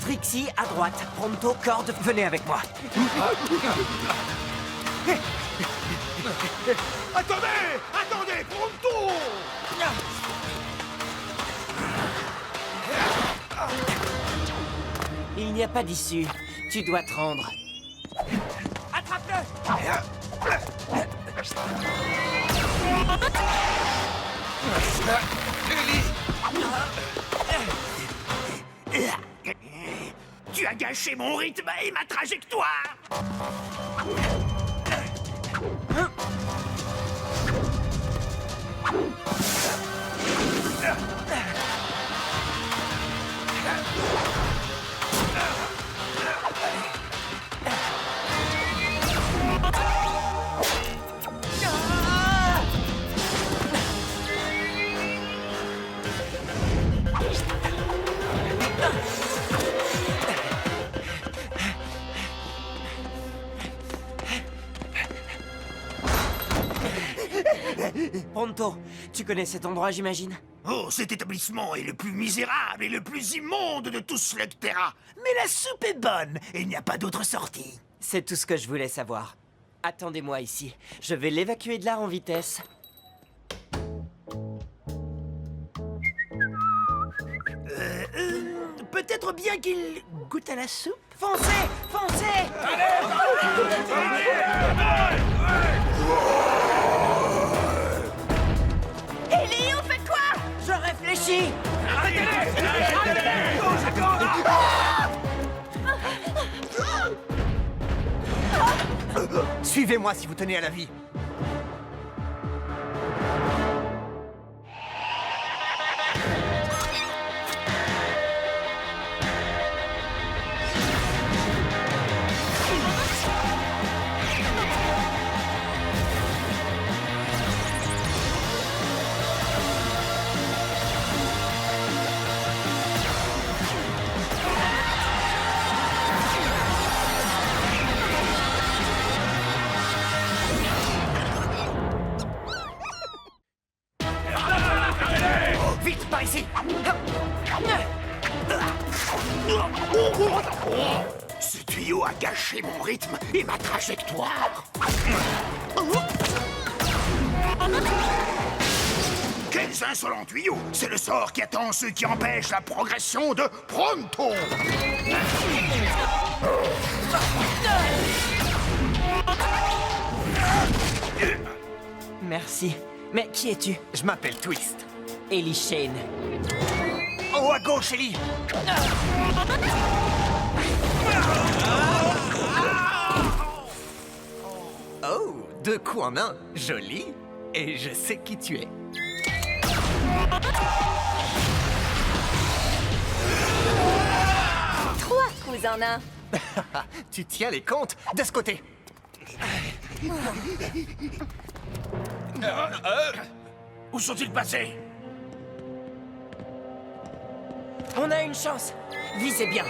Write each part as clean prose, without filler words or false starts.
Trixie, à droite. Pronto, Corde, venez avec moi. Attendez! Attendez! Pronto! Il n'y a pas d'issue. Tu dois te rendre. Attrape-le! Tu as gâché mon rythme et ma trajectoire! Pronto, tu connais cet endroit, j'imagine? Oh, cet établissement est le plus misérable et le plus immonde de tout Slugterra. Mais la soupe est bonne et il n'y a pas d'autre sortie. C'est tout ce que je voulais savoir. Attendez-moi ici. Je vais l'évacuer de là en vitesse. Peut-être bien qu'il goûte à la soupe. Foncez! Foncez! Ellie, on fait quoi? Je réfléchis! Suivez-moi si vous tenez à la vie. Vite, par ici! Ce tuyau a gâché mon rythme et ma trajectoire. Quels insolents tuyaux! C'est le sort qui attend ceux qui empêchent la progression de Pronto! Merci. Mais qui es-tu? Je m'appelle Twist. Ellie Shane. En haut à gauche, Ellie. Oh, deux coups en un. Joli. Et je sais qui tu es. Trois coups en un. Tu tiens les comptes de ce côté. Où sont-ils passés? On a une chance. Visez bien.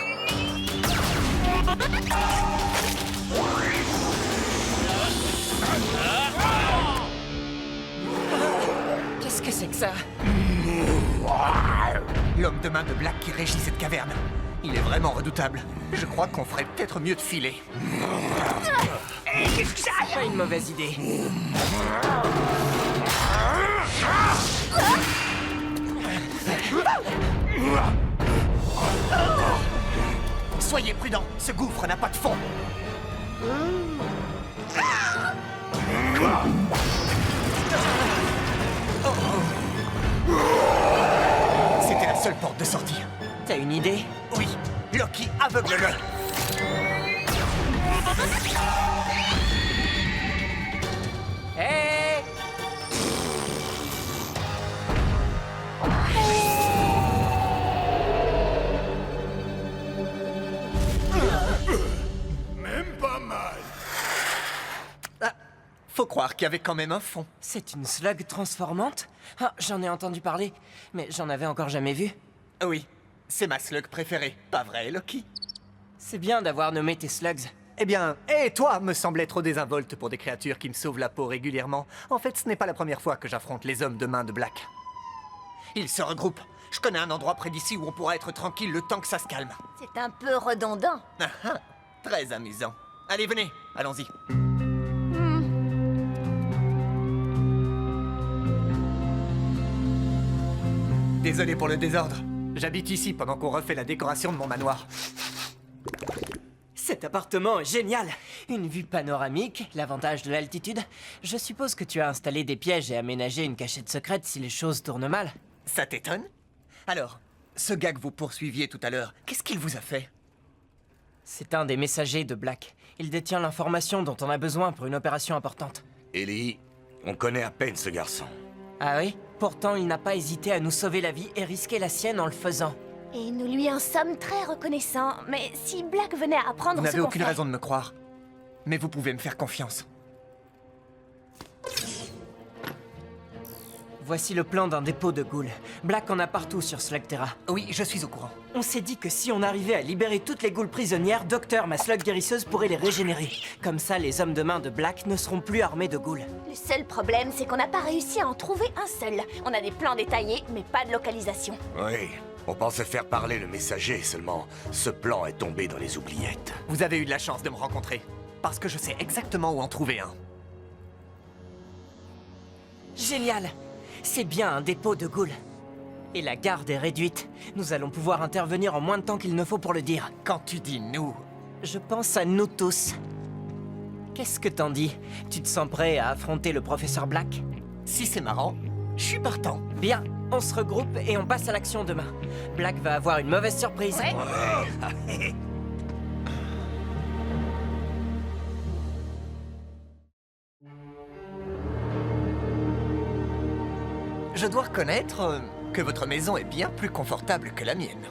Qu'est-ce que c'est que ça? L'homme de main de Black qui régit cette caverne. Il est vraiment redoutable. Je crois qu'on ferait peut-être mieux de filer. Pas une mauvaise idée. Soyez prudents, ce gouffre n'a pas de fond. C'était la seule porte de sortie. T'as une idée? Oui, Loki, aveugle-le. Hé! Même pas mal. Ah, faut croire qu'il y avait quand même un fond. C'est une slug transformante? Ah, j'en ai entendu parler, mais j'en avais encore jamais vu. Oui, c'est ma slug préférée. Pas vrai, Loki? C'est bien d'avoir nommé tes slugs. Eh bien, et toi me semblais trop désinvolte pour des créatures qui me sauvent la peau régulièrement. En fait, ce n'est pas la première fois que j'affronte les hommes de main de Black. Ils se regroupent. Je connais un endroit près d'ici où on pourra être tranquille le temps que ça se calme. C'est un peu redondant. Ah ah, très amusant. Allez, venez, allons-y. Désolé pour le désordre. J'habite ici pendant qu'on refait la décoration de mon manoir. Cet appartement est génial. Une vue panoramique, l'avantage de l'altitude. Je suppose que tu as installé des pièges et aménagé une cachette secrète si les choses tournent mal. Ça t'étonne? Alors, ce gars que vous poursuiviez tout à l'heure, qu'est-ce qu'il vous a fait? C'est un des messagers de Black. Il détient l'information dont on a besoin pour une opération importante. Ellie, on connaît à peine ce garçon. Ah oui? Pourtant, il n'a pas hésité à nous sauver la vie et risquer la sienne en le faisant. Et nous lui en sommes très reconnaissants. Mais si Black venait à apprendre Vous ce n'avez qu'on aucune fait... raison de me croire. Mais vous pouvez me faire confiance. Voici le plan d'un dépôt de ghouls. Black en a partout sur Slugterra. Oui, je suis au courant. On s'est dit que si on arrivait à libérer toutes les ghouls prisonnières, Docteur, ma slug guérisseuse, pourrait les régénérer. Comme ça, les hommes de main de Black ne seront plus armés de ghouls. Le seul problème, c'est qu'on n'a pas réussi à en trouver un seul. On a des plans détaillés, mais pas de localisation. Oui, on pensait faire parler le messager, seulement ce plan est tombé dans les oubliettes. Vous avez eu de la chance de me rencontrer. Parce que je sais exactement où en trouver un. Génial! C'est bien un dépôt de ghouls. Et la garde est réduite. Nous allons pouvoir intervenir en moins de temps qu'il ne faut pour le dire. Quand tu dis nous, Je pense à nous tous. Qu'est-ce que t'en dis? Tu te sens prêt à affronter le professeur Black? si c'est marrant, je suis partant. Bien, on se regroupe et on passe à l'action demain. Black va avoir une mauvaise surprise. Ouais. Je dois reconnaître que votre maison est bien plus confortable que la mienne.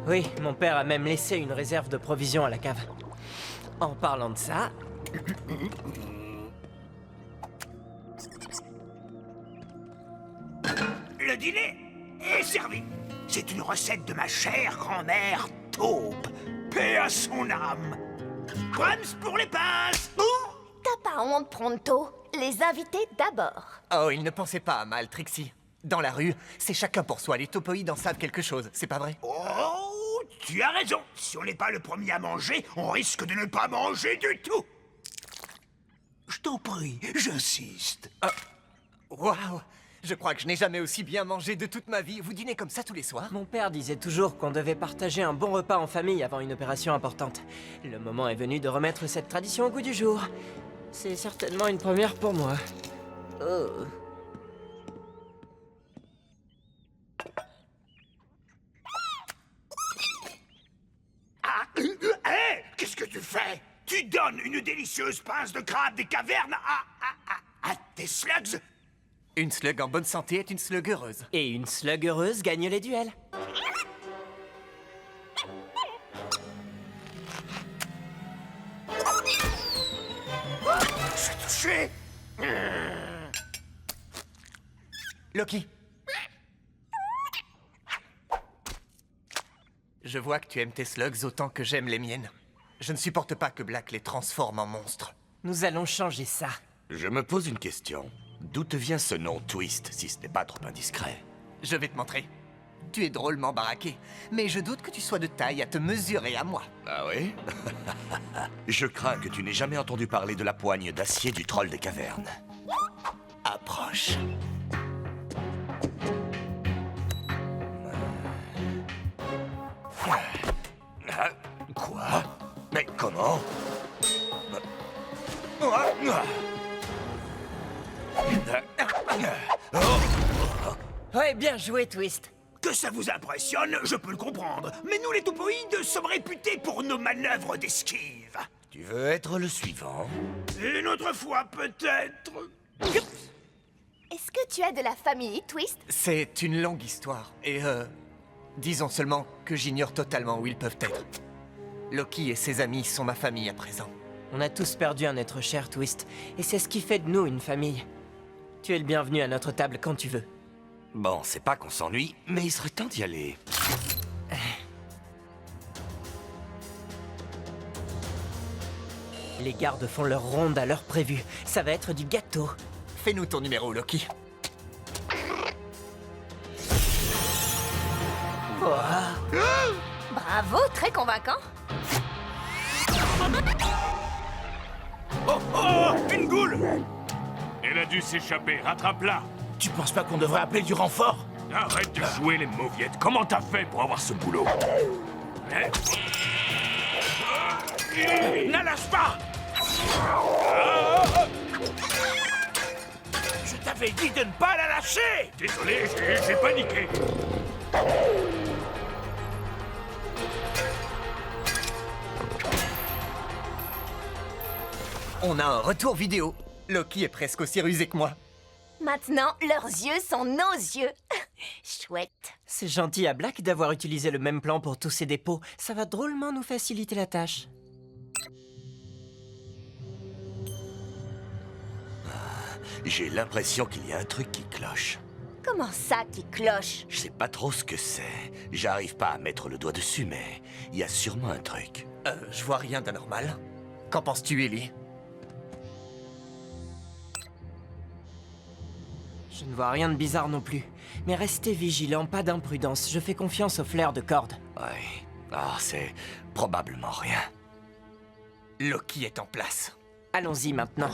Oui, mon père a même laissé une réserve de provisions à la cave. En parlant de ça, Le dîner est servi. C'est une recette de ma chère grand-mère Taupe. Paix à son âme. Brahms pour les pinces. T'as pas honte, Pronto. Les invités d'abord. Oh, il ne pensait pas à mal, Trixie. Dans la rue, c'est chacun pour soi. Les topoïdes en savent quelque chose, c'est pas vrai? Oh, tu as raison. Si on n'est pas le premier à manger, on risque de ne pas manger du tout. Je t'en prie, j'insiste. Waouh! Je crois que je n'ai jamais aussi bien mangé de toute ma vie. Vous dînez comme ça tous les soirs? mon père disait toujours qu'on devait partager un bon repas en famille avant une opération importante. Le moment est venu de remettre cette tradition au goût du jour. C'est certainement une première pour moi. Oh. Hé, qu'est-ce que tu fais? Tu donnes une délicieuse pince de crabe des cavernes à tes slugs? Une slug en bonne santé est une slug heureuse. Et une slug heureuse gagne les duels. C'est touché. Loki. Je vois que tu aimes tes slugs autant que j'aime les miennes. Je ne supporte pas que Black les transforme en monstres. Nous allons changer ça. Je me pose une question. D'où te vient ce nom Twist, si ce n'est pas trop indiscret? Je vais te montrer. Tu es drôlement baraqué, mais je doute que tu sois de taille à te mesurer à moi. Ah oui? Je crains que tu n'aies jamais entendu parler de la poigne d'acier du troll des cavernes. Approche. Ah, quoi? Mais comment? Ouais, bien joué, Twist. Que ça vous impressionne, je peux le comprendre. Mais nous, les topoïdes, sommes réputés pour nos manœuvres d'esquive. Tu veux être le suivant? Une autre fois, peut-être. Est-ce que tu as de la famille, Twist? C'est une longue histoire, et disons seulement que j'ignore totalement où ils peuvent être. Loki et ses amis sont ma famille à présent. On a tous perdu un être cher, Twist. Et c'est ce qui fait de nous une famille. Tu es le bienvenu à notre table quand tu veux. Bon, c'est pas qu'on s'ennuie, mais il serait temps d'y aller. Les gardes font leur ronde à l'heure prévue. Ça va être du gâteau. Fais-nous ton numéro, Loki. Bravo, très convaincant. Oh, oh, une goule! Elle a dû s'échapper, rattrape-la. Tu penses pas qu'on devrait appeler du renfort? Arrête de jouer les mauviettes. Comment t'as fait pour avoir ce boulot? Hein? Ne lâche pas! Je t'avais dit de ne pas la lâcher! Désolé, j'ai paniqué. On a un retour vidéo. Loki est presque aussi rusé que moi. Maintenant, leurs yeux sont nos yeux. Chouette. C'est gentil à Black d'avoir utilisé le même plan pour tous ses dépôts. Ça va drôlement nous faciliter la tâche. J'ai l'impression qu'il y a un truc qui cloche. Comment ça qui cloche? Je sais pas trop ce que c'est. J'arrive pas à mettre le doigt dessus, mais il y a sûrement un truc. Je vois rien d'anormal. Qu'en penses-tu, Ellie? Je ne vois rien de bizarre non plus. Mais restez vigilants, pas d'imprudence. Je fais confiance au flair de corde. Ouais. Ah, c'est probablement rien. Loki est en place. Allons-y maintenant.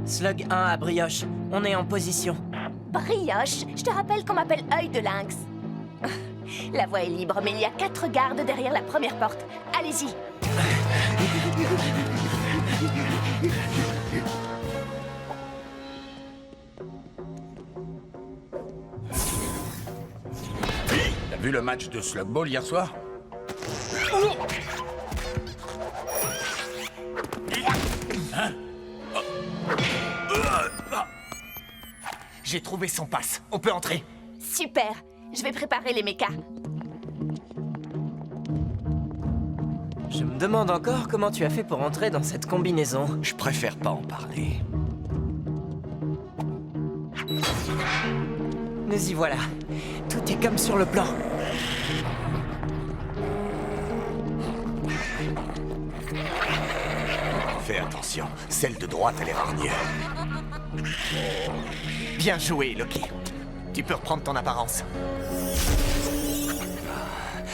Slug 1 à Brioche. On est en position. Brioche? Je te rappelle qu'on m'appelle Œil de Lynx. La voie est libre, mais il y a 4 gardes derrière la première porte. Allez-y. T'as vu le match de Slug Ball hier soir? J'ai trouvé son passe. On peut entrer. Super. Je vais préparer les mechas. Je me demande encore comment tu as fait pour entrer dans cette combinaison. Je préfère pas en parler. Nous y voilà. Tout est comme sur le plan. Fais attention, celle de droite a l'air hargneux. Bien joué, Loki. Tu peux reprendre ton apparence.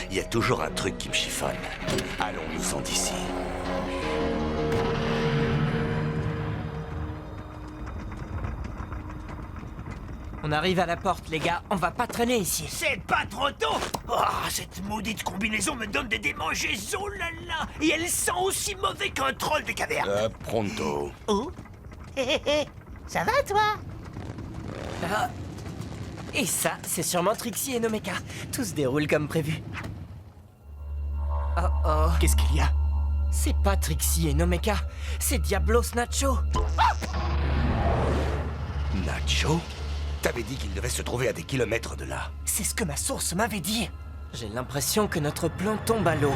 Il y a toujours un truc qui me chiffonne. Allons-nous-en d'ici. On arrive à la porte, les gars. On va pas traîner ici. C'est pas trop tôt! Oh, cette maudite combinaison me donne des démangeaisons, oh là là! Et elle sent aussi mauvais qu'un troll de caverne! Pronto. Oh? Hé hé hé! Ça va, toi? Ah. Et ça, c'est sûrement Trixie et Nomeka. Tout se déroule comme prévu. Oh oh. Qu'est-ce qu'il y a? C'est pas Trixie et Nomeka. C'est Diablos Nacho. Nacho? T'avais dit qu'il devait se trouver à des kilomètres de là. C'est ce que ma source m'avait dit. J'ai l'impression que notre plan tombe à l'eau.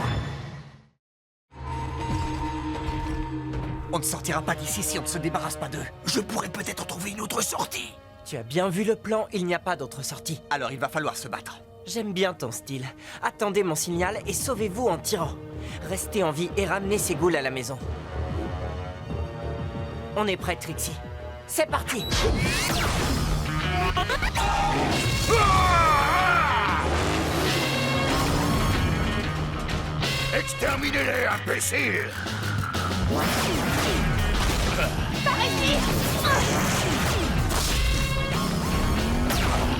On ne sortira pas d'ici si on ne se débarrasse pas d'eux. Je pourrais peut-être trouver une autre sortie! Tu as bien vu le plan, il n'y a pas d'autre sortie. Alors il va falloir se battre. J'aime bien ton style. Attendez mon signal et sauvez-vous en tirant. Restez en vie et ramenez ces ghouls à la maison. On est prêt, Trixie. C'est parti! Exterminez-les, imbéciles! Par ici!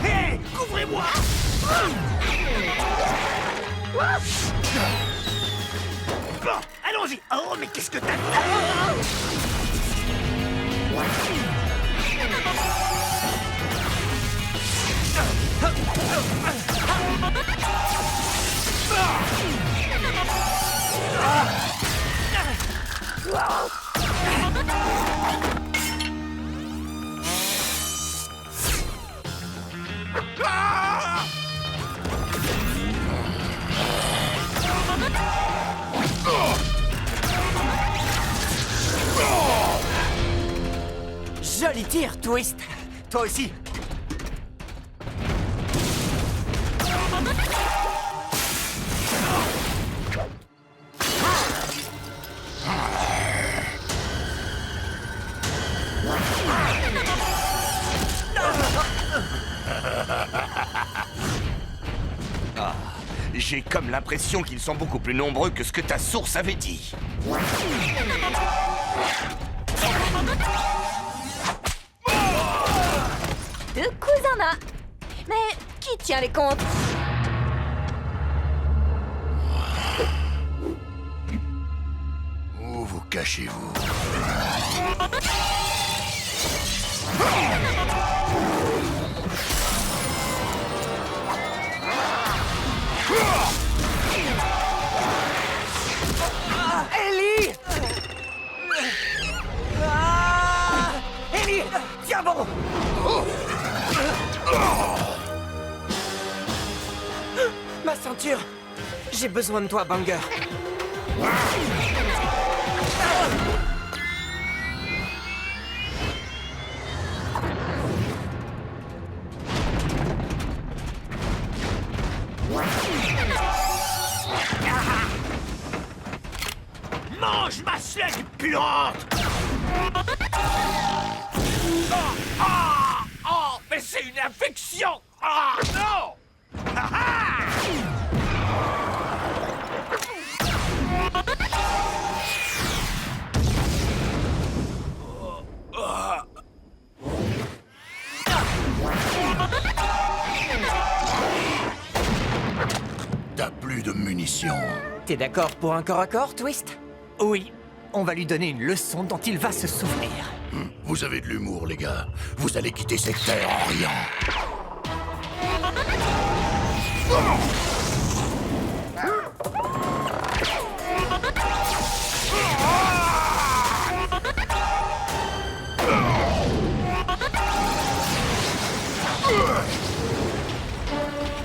Hé! Couvrez-moi! Bon, allons-y! Oh, mais qu'est-ce que t'as fait? Joli tir, Twist. Toi aussi. J'ai comme l'impression qu'ils sont beaucoup plus nombreux que ce que ta source avait dit. Deux coups en un. Mais qui tient les comptes? Où vous cachez-vous? Ellie! Ellie! Tiens bon! Ma ceinture! J'ai besoin de toi, Banger. Mange ma slug puante! Oh, mais c'est une infection! Ah, non! T'as plus de munitions. T'es d'accord pour un corps à corps, Twist? Oui, on va lui donner une leçon dont il va se souvenir. Vous avez de l'humour, les gars. Vous allez quitter cette terre en riant.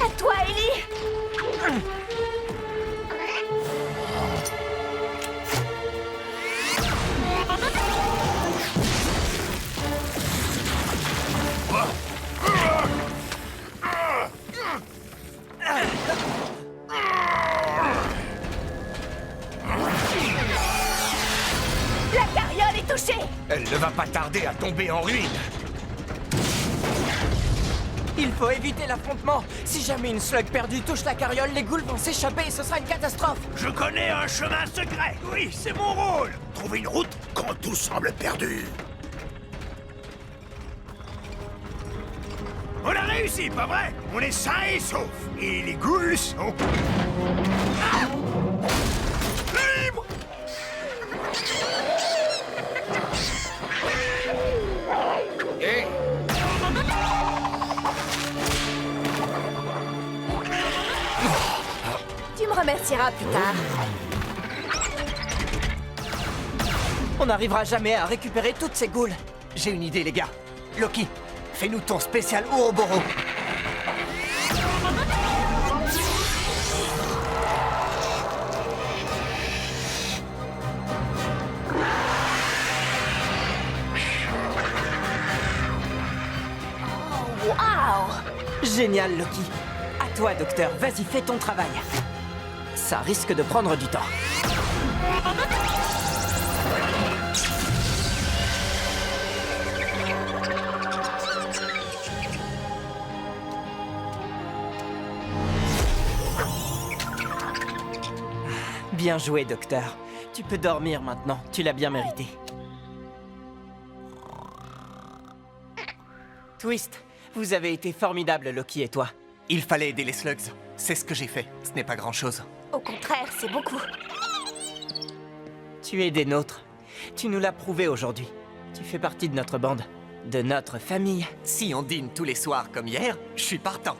À toi, Ellie. La carriole est touchée. Elle ne va pas tarder à tomber en ruine. Il faut éviter l'affrontement. Si jamais une slug perdue touche la carriole, les ghouls vont s'échapper et ce sera une catastrophe. Je connais un chemin secret. Oui, c'est mon rôle. Trouver une route quand tout semble perdu. On a réussi, pas vrai? On est sains et saufs. Et les ghouls sont... Ah! Libres! Tu me remercieras plus tard. On n'arrivera jamais à récupérer toutes ces ghouls. J'ai une idée, les gars. Loki, fais-nous ton spécial Ouroboros. Waouh! Génial, Loki. À toi, docteur. Vas-y, fais ton travail. Ça risque de prendre du temps. Bien joué, docteur. Tu peux dormir maintenant. Tu l'as bien mérité. Twist, vous avez été formidables, Loki et toi. Il fallait aider les slugs. C'est ce que j'ai fait. Ce n'est pas grand-chose. Au contraire, c'est beaucoup. Tu es des nôtres. Tu nous l'as prouvé aujourd'hui. Tu fais partie de notre bande. De notre famille. Si on dîne tous les soirs comme hier, je suis partant.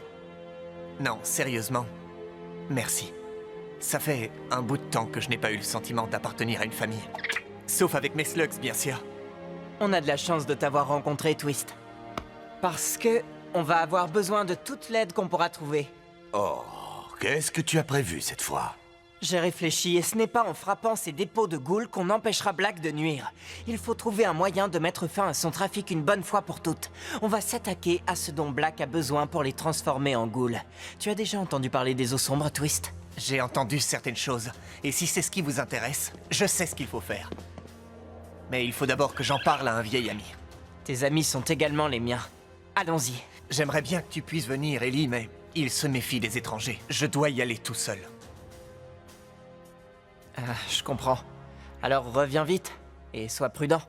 Non, sérieusement. Merci. Ça fait un bout de temps que je n'ai pas eu le sentiment d'appartenir à une famille. Sauf avec mes slugs, bien sûr. On a de la chance de t'avoir rencontré, Twist. Parce que on va avoir besoin de toute l'aide qu'on pourra trouver. Oh, qu'est-ce que tu as prévu cette fois? J'ai réfléchi et ce n'est pas en frappant ces dépôts de ghouls qu'on empêchera Black de nuire. Il faut trouver un moyen de mettre fin à son trafic une bonne fois pour toutes. On va s'attaquer à ce dont Black a besoin pour les transformer en ghouls. Tu as déjà entendu parler des eaux sombres, Twist? J'ai entendu certaines choses. Et si c'est ce qui vous intéresse, je sais ce qu'il faut faire. Mais il faut d'abord que j'en parle à un vieil ami. Tes amis sont également les miens. Allons-y. J'aimerais bien que tu puisses venir, Ellie, mais Il se méfie des étrangers. Je dois y aller tout seul. Je comprends. Alors reviens vite, et sois prudent.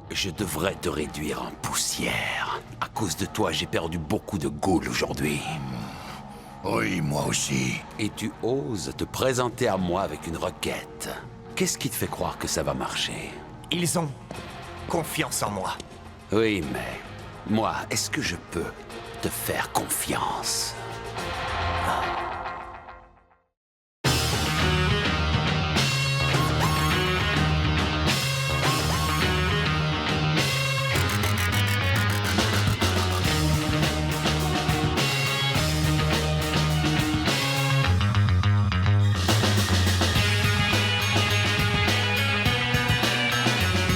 Je devrais te réduire en poussière. À cause de toi, j'ai perdu beaucoup de ghouls aujourd'hui. Oui, moi aussi. Et tu oses te présenter à moi avec une requête. Qu'est-ce qui te fait croire que ça va marcher? Ils ont confiance en moi. Oui, mais... moi, est-ce que je peux te faire confiance?